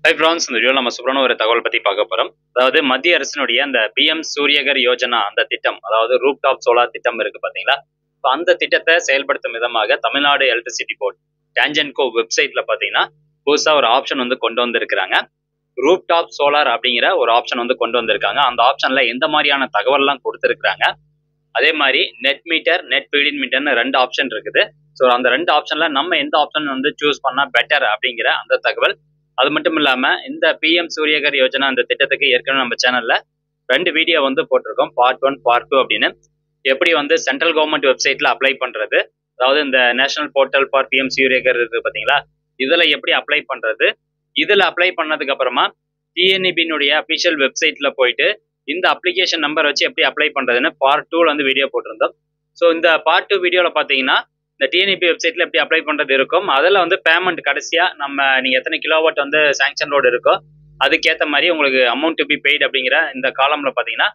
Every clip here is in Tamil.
ஹை ஃப்ரெண்ட்ஸ், இந்த வீடியோவில் நம்ம சூப்பரான ஒரு தகவல் பற்றி பார்க்க போகிறோம். அதாவது மத்திய அரசினுடைய அந்த பிஎம் சூரியகர் யோஜனா அந்த திட்டம், அதாவது ரூப் டாப் சோலார் திட்டம் இருக்கு பார்த்தீங்களா. இப்போ அந்த திட்டத்தை செயல்படுத்தும் விதமாக தமிழ்நாடு எலக்ட்ரிசிட்டி போர்டு டான்ஜென்கோ வெப்சைட்ல பார்த்தீங்கன்னா புதுசாக ஒரு ஆப்ஷன் வந்து கொண்டு வந்திருக்கிறாங்க. ரூப் டாப் சோலார் அப்படிங்கிற ஒரு ஆப்ஷன் வந்து கொண்டு வந்திருக்காங்க. அந்த ஆப்ஷன்ல எந்த மாதிரியான தகவல்லாம் கொடுத்துருக்காங்க, அதே மாதிரி நெட் மீட்டர், நெட் ஃபீடின் மீட்டர்னு ரெண்டு ஆப்ஷன் இருக்குது. ஸோ அந்த ரெண்டு ஆப்ஷன்ல நம்ம எந்த ஆப்ஷன் வந்து சூஸ் பண்ணா பெட்டர் அப்படிங்கிற அந்த தகவல். அது மட்டும் இல்லாம இந்த பிஎம் சூரியகர் யோஜனா அந்த திட்டத்துக்கு ஏற்கனவே நம்ம சேனல்ல ரெண்டு வீடியோ வந்து போட்டிருக்கோம், பார்ட் 1 பார்ட் 2 அப்படின்னு. எப்படி வந்து சென்ட்ரல் கவர்மெண்ட் வெப்சைட்ல அப்ளை பண்றது, அதாவது இந்த national portal for PM Surya Ghar இருக்கு பாத்தீங்களா, இதுல எப்படி அப்ளை பண்றது, இதுல அப்ளை பண்ணதுக்கு அப்புறமா டிஎன்இபியினுடைய அபிஷியல் வெப்சைட்ல போயிட்டு இந்த அப்ளிகேஷன் நம்பர் வச்சு எப்படி அப்ளை பண்றதுன்னு பார்ட் 2ல வந்து வீடியோ போட்டிருந்தோம். ஸோ இந்த பார்ட் 2 வீடியோல பாத்தீங்கன்னா இந்த டிஎன்இபி வெப்சைட்ல எப்படி அப்ளை பண்றது இருக்கும், அதில் வந்து பேமெண்ட் கடைசியா நீங்க எத்தனை கிலோவாட் வந்து சாங்ஷன் லோடு இருக்கோ அதுக்கேற்ற மாதிரி உங்களுக்கு அமௌண்ட் டு பி பெய்ட் அப்படிங்கிற இந்த காலம்ல பாத்தீங்கன்னா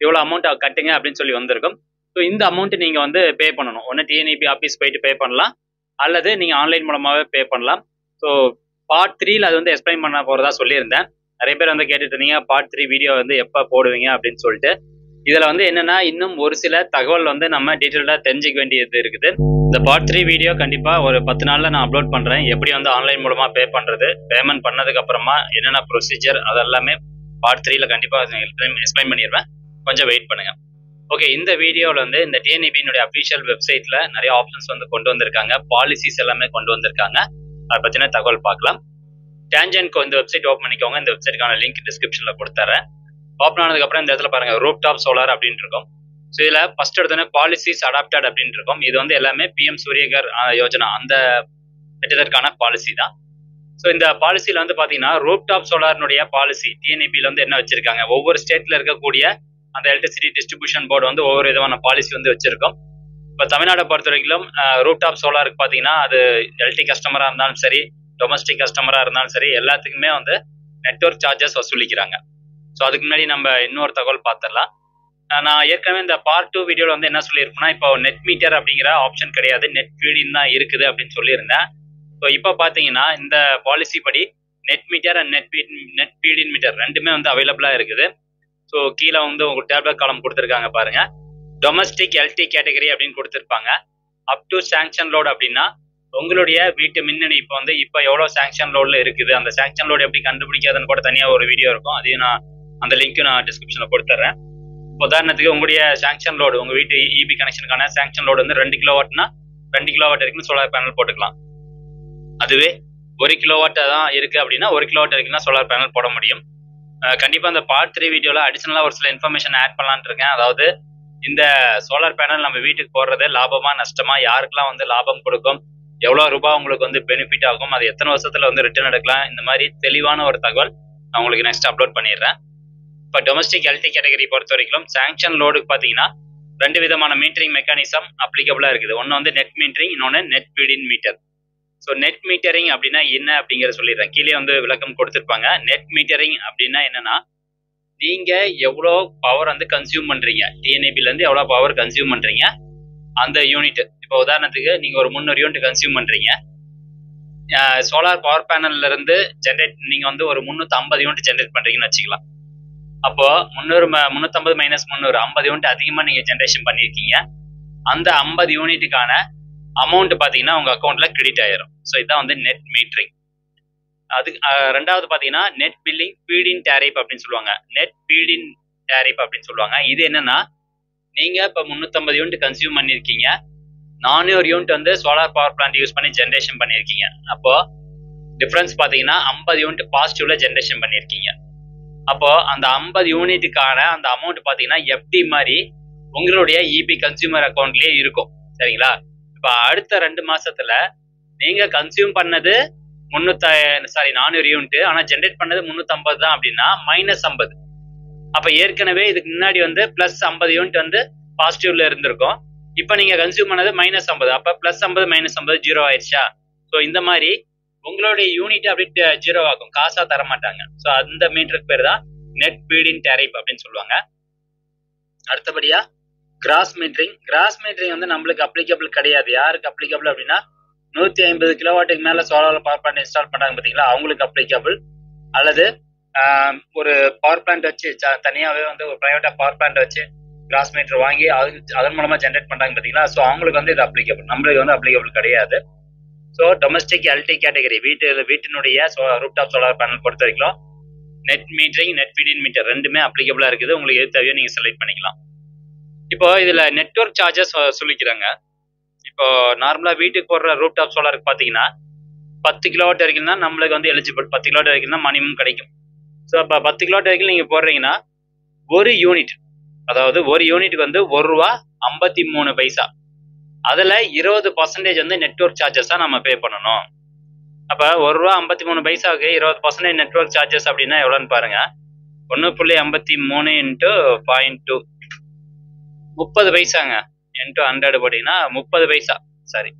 இவ்வளோ அமௌண்ட் கட்டுங்க அப்படின்னு சொல்லி வந்திருக்கும். ஸோ இந்த அமௌண்ட் நீங்க வந்து பே பண்ணணும். ஒன்று டிஎன்இபி ஆஃபீஸ் போயிட்டு பே பண்ணலாம், அல்லது நீங்க ஆன்லைன் மூலமாவே பே பண்ணலாம். ஸோ பார்ட் 3ல அது வந்து எக்ஸ்பிளைன் பண்ண போறதா சொல்லியிருந்தேன். நிறைய பேர் வந்து கேட்டுட்டு இருந்தீங்க பார்ட் 3 வீடியோ வந்து எப்போ போடுவீங்க அப்படின்னு சொல்லிட்டு. இதுல வந்து என்னன்னா இன்னும் ஒரு சில தகவல் வந்து நம்ம டீட்டெயில்டா தெரிஞ்சுக்க வேண்டியது இருக்குது. இந்த பார்ட் 3 வீடியோ கண்டிப்பா ஒரு 10 நாள்ல நான் அப்லோட் பண்றேன். எப்படி வந்து ஆன்லைன் மூலமா பே பண்றது, பேமெண்ட் பண்ணதுக்கு அப்புறமா என்னென்ன ப்ரொசீஜர், அதெல்லாமே பார்ட் 3ல கண்டிப்பா எக்ஸ்பிளைன் பண்ணிடுவேன். கொஞ்சம் வெயிட் பண்ணுங்க. ஓகே, இந்த வீடியோவில் வந்து இந்த டிஎன்இபியினுடைய அபிஷியல் வெப்சைட்ல நிறைய ஆப்ஷன்ஸ் வந்து கொண்டு வந்திருக்காங்க, பாலிசிஸ் எல்லாமே கொண்டு வந்திருக்காங்க. அதை பத்தின தகவல் பார்க்கலாம். டான்ஜென்கோ இந்த வெப்சைட் ஓப்பன் பண்ணிக்கோங்க. இந்த வெப்சைட்டுக்கான லிங்க் டிஸ்கிரிப்ஷன்ல கொடுத்துறேன். ஓப்பன் ஆனதுக்கு அப்புறம் இந்த இடத்துல பாருங்க ரூப் டாப் சோலார் அப்படின்னு இருக்கும். ஸோ இதுல ஃபர்ஸ்ட் எடுத்தோன்னே பாலிசிஸ் அடாப்டட் அப்படின்னு இருக்கும். இது வந்து எல்லாமே பிஎம் சூரியகர் யோஜனா அந்த திட்டத்திற்கான பாலிசி தான். ஸோ இந்த பாலிசியில வந்து பாத்தீங்கன்னா ரூப் டாப் சோலார்னுடைய பாலிசி டிஎன்இபியில வந்து என்ன வச்சிருக்காங்க, ஒவ்வொரு ஸ்டேட்ல இருக்கக்கூடிய அந்த எலக்ட்ரிசிட்டி டிஸ்ட்ரிபியூஷன் போர்டு வந்து ஒவ்வொரு விதமான பாலிசி வந்து வச்சிருக்கோம். இப்போ தமிழ்நாட்டை பொறுத்த வரைக்கும் ரூப் டாப் சோலாருக்கு பாத்தீங்கன்னா அது எல்டி கஸ்டமரா இருந்தாலும் சரி, டொமஸ்டிக் கஸ்டமரா இருந்தாலும் சரி, எல்லாத்துக்குமே வந்து நெட்வொர்க் சார்ஜஸ் வசூலிக்கிறாங்க. ஸோ அதுக்கு முன்னாடி நம்ம இன்னொரு தகவல் பார்த்துடலாம். நான் ஏற்கனவே இந்த பார்ட் 2 வீடியோவில் வந்து என்ன சொல்லியிருப்பேன்னா, இப்போ நெட் மீட்டர் அப்படிங்கிற ஆப்ஷன் கிடையாது, நெட் ஃபீடின் தான் இருக்குது அப்படின்னு சொல்லியிருந்தேன். ஸோ இப்போ பார்த்தீங்கன்னா இந்த பாலிசி படி net meter and net feed in meter ரெண்டுமே வந்து அவைலபிளாக இருக்குது. ஸோ கீழே வந்து உங்களுக்கு டேப்லெட் காலம் கொடுத்துருக்காங்க பாருங்க. டொமஸ்டிக் எல்டி கேட்டகரி அப்படின்னு கொடுத்துருப்பாங்க. அப் டு சாங்ஷன் லோடு அப்படின்னா உங்களுடைய வீட்டு மின்னணு இப்போ வந்து இப்போ எவ்வளோ சாங்ஷன் லோடில் இருக்குது, அந்த சாங்ஷன் லோடு எப்படி கண்டுபிடிக்காதுன்னு கூட தனியாக ஒரு வீடியோ இருக்கும். அதையும் நான் அந்த லிங்க்கும் நான் டிஸ்கிரிப்ஷனில் கொடுத்துட்றேன். உதாரணத்துக்கு உங்களுடைய சாங்ஷன் லோடு, உங்க வீட்டு இபி கனெக்ஷனுக்கான சாங்ஷன் லோடு வந்து 2 கிலோவாட்னா 2 கிலோவாட் வரைக்கும் சோலார் பேனல் போட்டுக்கலாம். அதுவே 1 கிலோவாட் தான் இருக்கு அப்படின்னா 1 கிலோவாட் வரைக்கும் சோலார் பேனல் போட முடியும். கண்டிப்பா இந்த பார்ட் 3 வீடியோல அடிஷனலா ஒரு சில இன்ஃபர்மேஷன் ஆட் பண்ணலான்னு இருக்கேன். அதாவது இந்த சோலார் பேனல் நம்ம வீட்டுக்கு போடுறது லாபமா நஷ்டமா, யாருக்கெல்லாம் வந்து லாபம் கொடுக்கும், எவ்வளவு ரூபாய் உங்களுக்கு வந்து பெனிஃபிட் ஆகும், அது எத்தனை வருஷத்துல வந்து ரிட்டர்ன் எடுக்கலாம், இந்த மாதிரி தெளிவான ஒரு தகவல் நான் உங்களுக்கு நெக்ஸ்ட் அப்லோட் பண்ணிடுறேன். இப்போ டொமஸ்டிக் எல்டி கேட்டகரி பொறுத்த வரைக்கும் சாங்ஷன் லோடுக்கு பார்த்தீங்கன்னா 2 விதமான மீட்டரிங் மெக்கானிசம் அப்ளிகபிளா இருக்குது. ஒன்று வந்து நெட் மீட்டரிங், இன்னொன்று net feed in meter. So net metering அப்படின்னா என்ன அப்படிங்கிறத சொல்லிடுறேன், கீழே வந்து விளக்கம் கொடுத்துருப்பாங்க. நெட் மீட்டரிங் அப்படின்னா என்னன்னா, நீங்க எவ்வளோ பவர் வந்து கன்சியூம் பண்றீங்க, டிஎன்ஏபில இருந்து எவ்வளோ பவர் கன்சியூம் பண்றீங்க அந்த யூனிட். இப்போ உதாரணத்துக்கு நீங்க ஒரு 300 யூனிட் கன்சியூம் பண்றீங்க, சோலார் பவர் பேனல்ல இருந்து ஜென்ரேட் நீங்க வந்து ஒரு 350 யூனிட் ஜென்ரேட் பண்றீங்கன்னு வச்சுக்கலாம். அப்போ 350 மைனஸ் 300 50 யூனிட் அதிகமா நீங்க ஜென்ரேஷன் பண்ணிருக்கீங்க. அந்த 50 யூனிட்டுக்கான அமௌண்ட் பாத்தீங்கன்னா உங்க அக்கௌண்ட்ல கிரெடிட் ஆயிரும். ஸோ இதான் வந்து நெட் மீட்டரிங். அதுக்கு ரெண்டாவது பாத்தீங்கன்னா நெட் பில்லிங் ஃபீடின் டேரிஃப் அப்படின்னு சொல்லுவாங்க. நெட் ஃபீடின் டேரிஃப் அப்படின்னு சொல்லுவாங்க. இது என்னன்னா, நீங்க இப்போ 350 யூனிட் கன்சியூம் பண்ணிருக்கீங்க, 400 யூனிட் வந்து சோலார் பவர் பிளான்ட் யூஸ் பண்ணி ஜென்ரேஷன் பண்ணிருக்கீங்க. அப்போ டிஃபரன்ஸ் பாத்தீங்கன்னா 50 யூனிட் பாசிட்டிவ்ல ஜென்ரேஷன் பண்ணிருக்கீங்க. அப்போ அந்த 50 யூனிட்டுக்கான அந்த அமௌண்ட் பாத்தீங்கன்னா எஃப்டி மாதிரி உங்களுடைய இபி கன்சியூமர் அக்கௌண்ட்லயே இருக்கும். சரிங்களா? இப்ப அடுத்த 2 மாசத்துல நீங்க கன்சியூம் பண்ணது 400 யூனிட், ஆனா ஜென்ரேட் பண்ணது 350 தான் அப்படின்னா -50. அப்ப ஏற்கனவே இதுக்கு முன்னாடி வந்து +50 யூனிட் வந்து பாசிட்டிவ்ல இருந்திருக்கும். இப்ப நீங்க கன்சியூம் பண்ணது -50, அப்ப +50 -50 ஜீரோ ஆயிடுச்சா? ஸோ இந்த மாதிரி உங்களுடைய யூனிட் அப்படி ஜீரோ ஆகும், காசா தர மாட்டாங்க. ஸோ அந்த மீட்டருக்கு பேர் தான் நெட் ஃபீடின் டேரிஃப் அப்படின்னு சொல்லுவாங்க. அடுத்தபடியா கிராஸ் மீட்டரிங். கிராஸ் மீட்டரிங் வந்து நம்மளுக்கு அப்ளிகபிள் கிடையாது. யாருக்கு அப்ளிகபிள் அப்படின்னா 150 கிலோவாட்டுக்கு மேல சோலார் பவர் பிளான்ட் இன்ஸ்டால் பண்றாங்க பாத்தீங்களா, அவங்களுக்கு அப்ளிகபிள். அல்லது ஒரு பவர் பிளான்ட் வச்சு தனியாகவே வந்து ஒரு ப்ரைவேட்டாக பவர் பிளான்ட் வச்சு கிராஸ் மீட்டர் வாங்கி அதன் மூலமாக ஜென்ரேட் பண்ணுறாங்க பார்த்தீங்களா. ஸோ அவங்களுக்கு வந்து இது அப்ளிகபிள், நம்மளுக்கு வந்து அப்ளிகபிள் கிடையாது. ஸோ டொமஸ்டிக் எல்டி கேட்டகரி வீட்டினுடைய ரூப் டாப் சோலார் பேனல் பொறுத்த வரைக்கும் net metering, net feeding meter ரெண்டுமே அப்ளிகபிளா இருக்குது. உங்களுக்கு எது தேவையோ நீங்க செலக்ட் பண்ணிக்கலாம். இப்போ இதுல நெட்வொர்க் சார்ஜஸ் சொல்லிக்கிறாங்க. இப்போ நார்மலா வீட்டுக்கு போடுற ரூப் டாப் சோலாருக்கு பாத்தீங்கன்னா 10 கிலோவாட் வரைக்கும் தான் நம்மளுக்கு வந்து எலிஜிபிள். 10 கிலோவாட் வரைக்கும் தான் மினிமம் கிடைக்கும். ஸோ அப்போ 10 கிலோவாட் வரைக்கும் நீங்க போடுறீங்கன்னா ஒரு யூனிட், அதாவது ஒரு யூனிட்டுக்கு வந்து ₹1.53. அதுல 20% வந்து நெட்வொர்க் சார்ஜஸா நம்ம பே பண்ணணும். அப்ப ₹1.53 20% நெட்வொர்க் சார்ஜஸ் அப்படின்னா எவ்வளோன்னு பாருங்க. 1.53 இன்ட்டு 0.2 30 பைசாங்க. இன்ட்டு 100 போட்டீங்கன்னா 30 பைசா, சாரி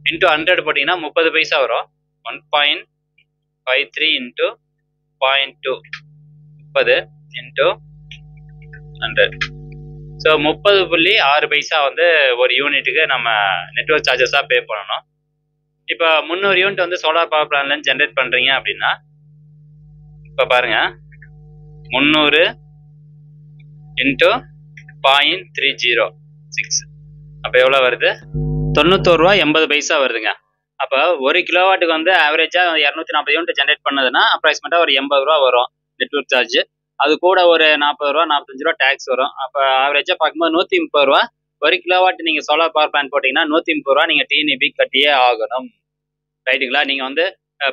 இன்ட்டு 100 போட்டீங்கன்னா 30 பைசா வரும். 1.53 இன்ட்டு 0.2 30 இன்ட்டு 100. ஸோ 30.6 பைசா வந்து ஒரு யூனிட்டுக்கு நம்ம நெட்வொர்க் சார்ஜஸா பே பண்ணணும். இப்போ 300 யூனிட் வந்து சோலார் பவர் பிளான்ல ஜென்ரேட் பண்றீங்க அப்படின்னா இப்போ பாருங்க 300 இன்ட்டு 0.306 அப்போ எவ்வளோ வருது? ₹91.80 வருதுங்க. அப்போ ஒரு கிலோவாட்டுக்கு வந்து ஆவரேஜா 240 யூனிட் ஜென்ரேட் பண்ணதுன்னா அப்ராக்சிமேட்டா ஒரு ₹80 வரும் நெட்வொர்க் சார்ஜ். அது கூட ஒரு ₹40 ₹45 டேக்ஸ் வரும். அப்போ ஆவரேஜா பார்க்கும்போது ₹130. ஒரு கிலோவாட் நீங்க சோலார் பவர் பிளான் போட்டீங்கன்னா ₹130 நீங்க டிஎன்இபி கட்டியே ஆகணும். ரைட்டுங்களா? நீங்க வந்து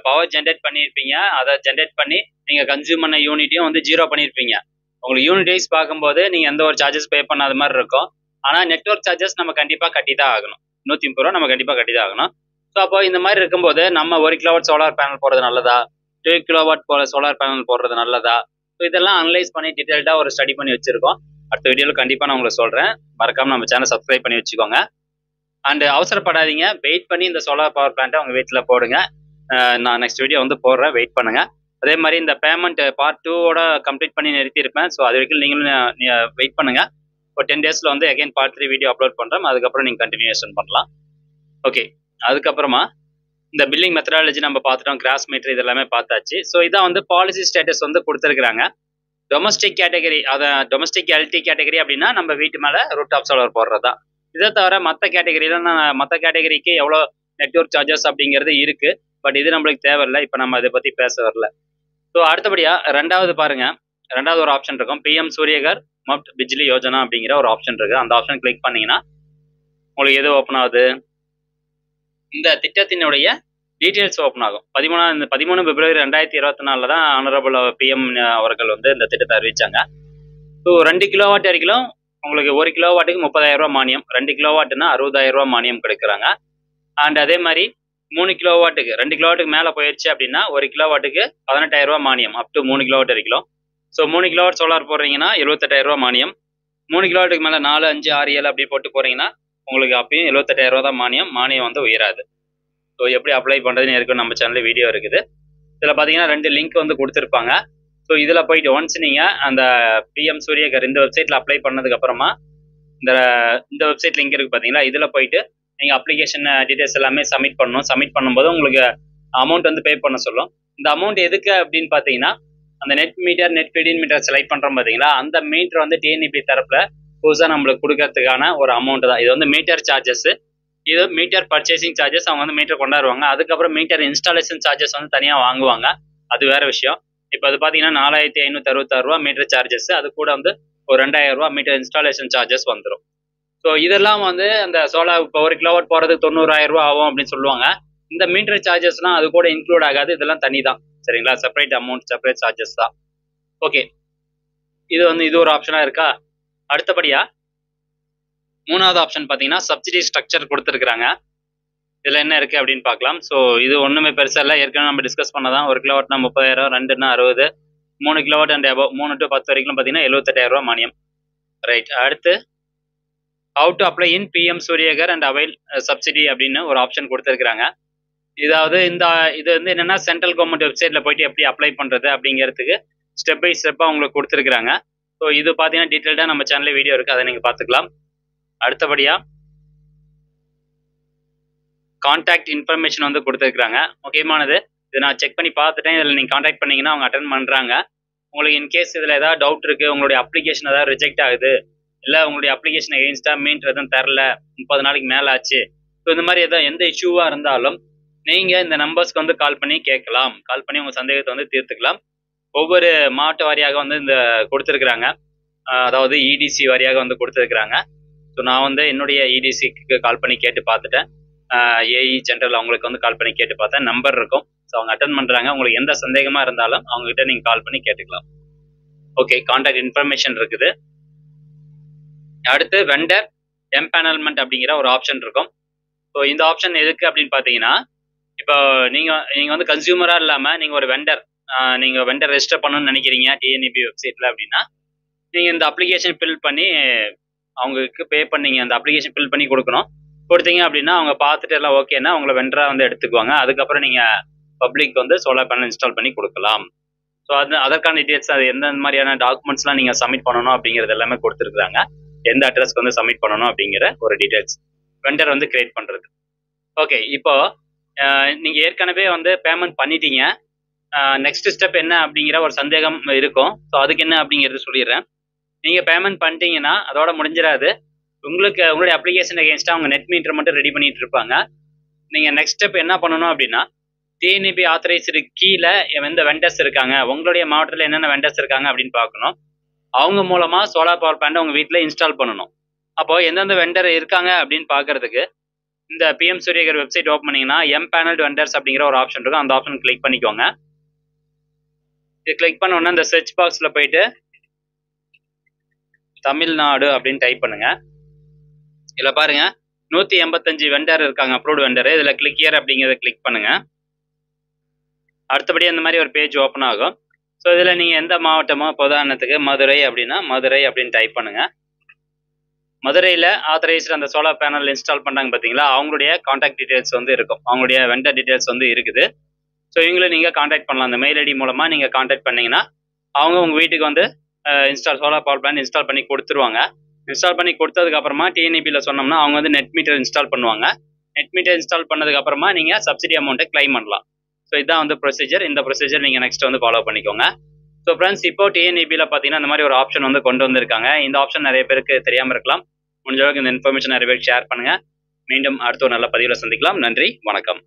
பவர் ஜென்ரேட் பண்ணியிருப்பீங்க, அதை ஜென்ரேட் பண்ணி நீங்க கன்சியூம் பண்ண யூனிட்டையும் வந்து 0 பண்ணியிருப்பீங்க. உங்களுக்கு யூனிட் வைஸ் பார்க்கும்போது நீங்க எந்த ஒரு சார்ஜஸ் பே பண்ணாத மாதிரி இருக்கும். ஆனா நெட்வொர்க் சார்ஜஸ் நம்ம கண்டிப்பா கட்டி தான் ஆகணும். ₹130 நம்ம கண்டிப்பா கட்டி தான் ஆகணும். ஸோ அப்போ இந்த மாதிரி இருக்கும்போது நம்ம 1 கிலோவாட் சோலார் பேனல் போடுறது நல்லதா, 2 கிலோவாட் போல சோலார் பேனல் போடுறது நல்லதா? ஸோ இதெல்லாம் அனலைஸ் பண்ணி டீடைல்டா ஒரு ஸ்டடி பண்ணி வச்சிருக்கோம். அடுத்த வீடியோவில் கண்டிப்பா நான் உங்களுக்கு சொல்றேன். மறக்காம நம்ம சேனல் சப்ஸ்கிரைப் பண்ணி வச்சுக்கோங்க. அண்ட் அவசரப்படாதீங்க, வெயிட் பண்ணி இந்த சோலார் பவர் பிளான்ட்டை உங்க வீட்டில் போடுங்க. நான் நெக்ஸ்ட் வீடியோ வந்து போடுறேன், வெயிட் பண்ணுங்க. அதே மாதிரி இந்த பேமெண்ட் பார்ட் 2 கம்ப்ளீட் பண்ணி நிறுத்தியிருப்பேன். ஸோ அது வரைக்கும் நீங்களும் வெயிட் பண்ணுங்க. ஒரு 10 டேஸ்ல வந்து அகைன் பார்ட் 3 வீடியோ அப்லோட் பண்றேன். அதுக்கப்புறம் நீங்க கண்டினியூஷன் பண்ணலாம். ஓகே, அதுக்கப்புறமா இந்த பில்லிங் மெத்தடாலஜி நம்ம பார்த்துட்டோம், கிராஸ் மீட்டர் இது எல்லாமே பார்த்தாச்சு. ஸோ இதான் வந்து பாலிசி ஸ்டேட்டஸ் வந்து கொடுத்துருக்காங்க. டொமஸ்டிக் கேட்டகரி, அதை டொமஸ்டிக் எல்டி கேட்டகரி அப்படின்னா நம்ம வீட்டு மேலே ரூட் டாப் சோலார் போடுறது தான். இதை தவிர மற்ற கேட்டகரிக்கு எவ்வளோ நெட்வொர்க் சார்ஜஸ் அப்படிங்கிறது இருக்கு. பட் இது நம்மளுக்கு தேவையில்லை, இப்போ நம்ம அதை பற்றி பேச வரல. ஸோ அடுத்தபடியா ரெண்டாவது பாருங்க, ரெண்டாவது ஒரு ஆப்ஷன் இருக்கும், பிஎம் சூரியகர் முஃப்ட் பிஜ்லி யோஜனா அப்படிங்கிற ஒரு ஆப்ஷன் இருக்கு. அந்த ஆப்ஷன் கிளிக் பண்ணீங்கன்னா உங்களுக்கு எது ஓப்பன் ஆகுது? இந்த திட்டத்தினுடைய டீட்டெயில்ஸ் ஓப்பன் ஆகும். 13 பிப்ரவரி 2024 தான் ஆனரபிள் பிஎம் அவர்கள் வந்து இந்த திட்டத்தை அறிவிச்சாங்க. ஸோ 2 கிலோவாட் வரைக்கும் உங்களுக்கு 1 கிலோவாட்டுக்கு ₹30,000 மானியம், 2 கிலோவாட்டுன்னா ₹60,000 மானியம் கொடுக்குறாங்க. அண்ட் அதே மாதிரி 3 கிலோவாட்டுக்கு 2 கிலோவாட்டுக்கு மேலே போயிடுச்சு அப்படின்னா 1 கிலோவாட்டுக்கு ₹18,000 மானியம், அப் டு 3 கிலோவாட் வரைக்கும். ஸோ 3 கிலோவாட் சோலார் போடுறீங்கன்னா ₹78,000 மானியம். 3 கிலோவாட்டுக்கு மேலே 4, 5, 6, 7 அப்படி போட்டு போறீங்கன்னா உங்களுக்கு அப்பயும் ₹78,000 தான் மானியம். மானியம் வந்து உயராது. ஸோ எப்படி அப்ளை பண்ணுறதுன்னு ஏற்கனவே நம்ம சேனலில் வீடியோ இருக்குது. இதில் பார்த்தீங்கன்னா 2 லிங்க் வந்து கொடுத்துருப்பாங்க. ஸோ இதில் போயிட்டு ஒன்ஸ் நீங்கள் அந்த பிஎம் சூரியகர் இந்த வெப்சைட்டில் அப்ளை பண்ணதுக்கு அப்புறமா இந்த வெப்சைட் லிங்க் இருக்குது பார்த்தீங்களா, இதில் போயிட்டு நீங்கள் அப்ளிகேஷன் டீட்டெயில்ஸ் எல்லாமே சப்மிட் பண்ணணும். சப்மிட் பண்ணும்போது உங்களுக்கு அமௌண்ட் வந்து பே பண்ண சொல்லும். இந்த அமௌண்ட் எதுக்கு அப்படின்னு பார்த்தீங்கன்னா, அந்த net meter, net feeding meter select பண்ணுறோம் பார்த்தீங்களா, அந்த மீட்டர் வந்து டிஎன்இபி தரப்பில் புதுசாக நம்மளுக்கு கொடுக்கறதுக்கான ஒரு அமௌண்ட் தான். இது வந்து மீட்டர் சார்ஜஸ், இது மீட்டர் பர்ச்சேசிங் சார்ஜஸ். அவங்க வந்து மீட்டர் கொண்டாடுவாங்க. அதுக்கப்புறம் மீட்டர் இன்ஸ்டாலேஷன் சார்ஜஸ் வந்து தனியாக வாங்குவாங்க, அது வேற விஷயம். இப்போ அது பார்த்தீங்கன்னா ₹4,566 மீட்டர் சார்ஜஸ், அது கூட வந்து ஒரு ₹2,000 மீட்டர் இன்ஸ்டாலேஷன் சார்ஜஸ் வந்துடும். ஸோ இதெல்லாம் வந்து அந்த சோலார் இப்போ 1 கிலோவாட் போகிறதுக்கு ₹90,000 ஆகும் அப்படின்னு சொல்லுவாங்க. இந்த மீட்டர் சார்ஜஸ்லாம் அது கூட இன்க்ளூட் ஆகாது, இதெல்லாம் தனி தான். சரிங்களா? செப்பரேட் அமௌண்ட், செப்பரேட் சார்ஜஸ் தான். ஓகே, இது ஒரு ஆப்ஷனாக இருக்கா? அடுத்தபடியா 3வது ஆப்ஷன் பார்த்தீங்கன்னா சப்சிடி ஸ்ட்ரக்சர் கொடுத்துருக்காங்க. இதில் என்ன இருக்குது அப்படின்னு பார்க்கலாம். ஸோ இது ஒன்றுமே பெருசாக இல்லை, ஏற்கனவே நம்ம டிஸ்கஸ் பண்ணதான். 1 கிலோவாட்னா 30,000, 2னா 60, 3 கிலோவாட் அண்ட் அபவ் 3 to 10 வரைக்கும் பார்த்தீங்கன்னா ₹78,000 மானியம். ரைட், அடுத்து how to apply in PM Surya Ghar and avail subsidy அப்படின்னு ஒரு ஆப்ஷன் கொடுத்துருக்காங்க. இதாவது இது வந்து என்னன்னா சென்ட்ரல் கவர்மெண்ட் வெப்சைட்ல போயிட்டு எப்படி அப்ளை பண்றது அப்படிங்கிறதுக்கு ஸ்டெப் பை ஸ்டெப்பாக உங்களுக்கு கொடுத்துருக்காங்க. ஸோ இது பார்த்தீங்கன்னா டீட்டெயில்டாக நம்ம சேனலில் வீடியோ இருக்குது, அதை நீங்கள் பார்த்துக்கலாம். அடுத்தபடியா கான்டாக்ட் இன்ஃபர்மேஷன் வந்து கொடுத்துருக்காங்க. முக்கியமானது இது நான் செக் பண்ணி பார்த்துட்டேன். இதில் நீங்கள் காண்டாக்ட் பண்ணீங்கன்னா அவங்க அட்டன் பண்ணுறாங்க. உங்களுக்கு இன்கேஸ் இதில் ஏதாவது டவுட் இருக்குது, உங்களுடைய அப்ளிகேஷன் ஏதாவது ரிஜெக்ட் ஆகுது, இல்லை உங்களுடைய அப்ளிகேஷன் எகெயின்ஸ்டாக மீன்ஸ் எதுவும் தரல, 30 நாளைக்கு மேலே ஆச்சு, ஸோ இந்த மாதிரி எதாவது எந்த இஷ்யூவாக இருந்தாலும் நீங்கள் இந்த நம்பர்ஸ்க்கு வந்து கால் பண்ணி கேட்கலாம். கால் பண்ணி உங்கள் சந்தேகத்தை வந்து தீர்த்துக்கலாம். ஒவ்வொரு மாவட்ட வாரியாக வந்து இந்த கொடுத்துருக்குறாங்க, அதாவது இடிசி வாரியாக வந்து கொடுத்துருக்குறாங்க. ஸோ நான் வந்து என்னுடைய இடிசிக்கு கால் பண்ணி கேட்டு பார்த்துட்டேன். ஏஇ ஜென்ரல் அவங்களுக்கு வந்து கால் பண்ணி கேட்டு பார்த்தேன். நம்பர் இருக்கும். ஸோ அவங்க அட்டன் பண்ணுறாங்க. உங்களுக்கு எந்த சந்தேகமாக இருந்தாலும் அவங்ககிட்ட நீங்கள் கால் பண்ணி கேட்டுக்கலாம். ஓகே, கான்டாக்ட் இன்ஃபர்மேஷன் இருக்குது. அடுத்து வெண்டர் எம்பேனல்மெண்ட் அப்படிங்கிற ஒரு ஆப்ஷன் இருக்கும். ஸோ இந்த ஆப்ஷன் எதுக்கு அப்படின்னு பார்த்தீங்கன்னா, இப்போ நீங்கள் வந்து கன்சியூமராக இல்லாமல் நீங்கள் ஒரு வெண்டர், நீங்கள் வெண்டர் ரெஜிஸ்டர் பண்ணணும்னு நினைக்கிறீங்க டிஎன்இபி வெப்சைட்டில் அப்படின்னா, நீங்கள் இந்த அப்ளிகேஷன் ஃபில் பண்ணி அவங்களுக்கு பே பண்ணீங்க, அந்த அப்ளிகேஷன் ஃபில் பண்ணி கொடுக்கணும். கொடுத்தீங்க அப்படின்னா அவங்க பார்த்துட்டு எல்லாம் ஓகேன்னா உங்களை வெண்டராக வந்து எடுத்துக்குவாங்க. அதுக்கப்புறம் நீங்கள் பப்ளிக் வந்து சோலார் பேனல் இன்ஸ்டால் பண்ணி கொடுக்கலாம். ஸோ அதற்கான டீட்டெயில்ஸ், அது எந்த மாதிரியான டாக்குமெண்ட்ஸ்லாம் நீங்கள் சப்மிட் பண்ணணும் அப்படிங்கிறது எல்லாமே கொடுத்துருக்குறாங்க. எந்த அட்ரஸ்க்கு வந்து சப்மிட் பண்ணணும் அப்படிங்கிற ஒரு டீட்டெயில்ஸ் வெண்டர் வந்து கிரியேட் பண்ணுறது. ஓகே, இப்போ நீங்கள் ஏற்கனவே வந்து பேமெண்ட் பண்ணிட்டீங்க. நெக்ஸ்ட் ஸ்டெப் என்ன அப்படிங்கிற ஒரு சந்தேகம் இருக்கும். ஸோ அதுக்கு என்ன அப்படிங்கிறது சொல்லிடுறேன். நீங்கள் பேமெண்ட் பண்ணிட்டீங்கன்னா அதோட முடிஞ்சிடாது. உங்களுடைய அப்ளிகேஷன் அகேன்ஸ்டாக அவங்க நெட் மீட்டர் மட்டும் ரெடி பண்ணிட்டு இருப்பாங்க. நீங்கள் நெக்ஸ்ட் ஸ்டெப் என்ன பண்ணணும் அப்படின்னா, டிஎன்இபி ஆத்தரைஸ்டு கீழே எந்த வெண்டர்ஸ் இருக்காங்க, உங்களுடைய மாவட்டத்தில் என்னென்ன வெண்டர்ஸ் இருக்காங்க அப்படின்னு பார்க்கணும். அவங்க மூலமாக சோலார் பவர் பிளான்ட் உங்கள் வீட்டில் இன்ஸ்டால் பண்ணணும். அப்போது எந்தெந்த வெண்டர் இருக்காங்க அப்படின்னு பார்க்கறதுக்கு இந்த பிஎம் சூரியகர் வெப்சைட் ஓப்பன் பண்ணிங்கன்னா எம்பேனல்டு வெண்டர்ஸ் அப்படிங்கிற ஒரு ஆப்ஷன் இருக்கும். அந்த ஆப்ஷன் கிளிக் பண்ணிக்கோங்க. இது கிளிக் பண்ண உடனே இந்த சர்ச் பாக்ஸில் போயிட்டு தமிழ்நாடு அப்படின்னு டைப் பண்ணுங்க. இதில் பாருங்க 185 வெண்டர் இருக்காங்க, அப்ரூவ்டு வெண்டர். இதில் கிளிக் ஹியர் அப்படிங்கிறத கிளிக் பண்ணுங்க. அடுத்தபடி அந்த மாதிரி ஒரு பேஜ் ஓப்பன் ஆகும். ஸோ இதில் நீங்கள் எந்த மாவட்டமோ, உதாரணத்துக்கு மதுரை அப்படின்னா மதுரை அப்படின்னு டைப் பண்ணுங்க. மதுரையில் ஆத்தரைஸ்டு அந்த சோலார் பேனல் இன்ஸ்டால் பண்ணாங்க பார்த்தீங்களா, அவங்களுடைய கான்டாக்ட் டீட்டெயில்ஸ் வந்து இருக்கும், அவங்களுடைய வெண்டர் டீட்டெயில்ஸ் வந்து இருக்குது. ஸோ இவங்களை நீங்கள் கான்டாக்ட் பண்ணலாம். அந்த மெயில் ஐடி மூலமாக நீங்கள் கான்டாக்ட் பண்ணிங்கன்னா அவங்க உங்கள் வீட்டுக்கு வந்து சோலார் பவர் பிளான்ட் இன்ஸ்டால் பண்ணி கொடுத்துருவாங்க. இன்ஸ்டால் பண்ணி கொடுத்ததுக்கப்புறமா டிஎன்இபியில் சொன்னோம்னா அவங்க வந்து நெட் மீட்டர் இன்ஸ்டால் பண்ணுவாங்க. நெட் மீட்டர் இன்ஸ்டால் பண்ணதுக்கப்புறமா நீங்கள் சப்சிடி அமௌண்ட்டை கிளைம் பண்ணலாம். ஸோ இதுதான் வந்து ப்ரொசீஜர். இந்த ப்ரொசீஜர் நீங்கள் நெக்ஸ்ட் வந்து ஃபாலோ பண்ணிக்கோங்க. ஸோ ஃப்ரெண்ட்ஸ், இப்போ டிஎன்இபியில் பார்த்தீங்கன்னா இந்த மாதிரி ஒரு ஆப்ஷன் வந்து கொண்டு வந்திருக்காங்க. இந்த ஆப்ஷன் நிறைய பேருக்கு தெரியாமல் இருக்கலாம். முடிஞ்ச அளவுக்கு இந்த இன்ஃபர்மேஷன் நிறைய பேருக்கு ஷேர் பண்ணுங்கள். மீண்டும் அடுத்த ஒரு நல்ல பதிவில் சந்திக்கலாம். நன்றி, வணக்கம்.